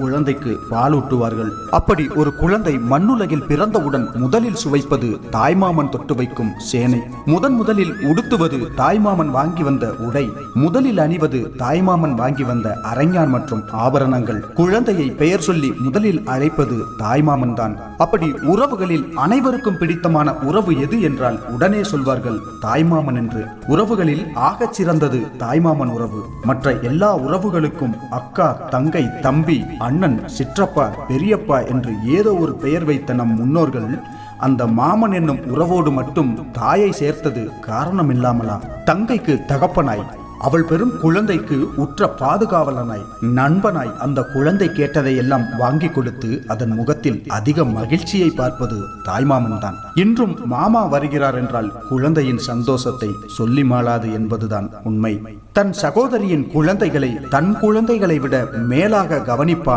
குழந்தைக்கு பாலூட்டுவார்கள். அப்படி ஒரு குழந்தை மண்ணுலகில் பிறந்தவுடன் முதலில் சுவைப்பது தாய்மாமன் தொட்டு வைக்கும் சேனை. முதலில் உடுத்துவது தாய்மாமன் வாங்கி வந்த உடை. முதலில் அணிவது தாய்மாமன் வாங்கி வந்த அரைஞான் மற்றும் ஆபரணங்கள். குழந்தையை பெயர் சொல்லி முதலில் அழைப்பது தாய்மாமன் தான். அப்படி உறவுகளில் அனைவருக்கும் பிடித்தமான உறவு எது என்றால் உடனே சொல்வார்கள் தாய்மாமன் என்று. உறவுகளில் ஆகச் சிறந்தது தாய்மாமன் உறவு. மற்ற எல்லா உறவுகளுக்கும் அக்கா, தங்கை, தம்பி, அண்ணன், சிற்றப்பா, பெரியப்பா என்று ஏதோ ஒரு பெயர் வைத்த நம் முன்னோர்கள் அந்த மாமன் என்னும் உறவோடு மட்டும் தாயை சேர்த்தது காரணமில்லாமலா? தங்கைக்கு தகப்பனாய், அவள் பெறும் குழந்தைக்கு உற்ற பாதுகாவலனாய், நண்பனாய் அந்த குழந்தை கேட்டதை எல்லாம் வாங்கி கொடுத்து அதன் முகத்தில் அதிக மகிழ்ச்சியை பார்ப்பது தாய்மாமன் தான். இன்றும் மாமா வருகிறார் என்றால் குழந்தையின் சந்தோஷத்தை சொல்லி மாளாது என்பதுதான் உண்மை. தன் சகோதரியின் குழந்தைகளை தன் குழந்தைகளை விட மேலாக கவனிப்பான்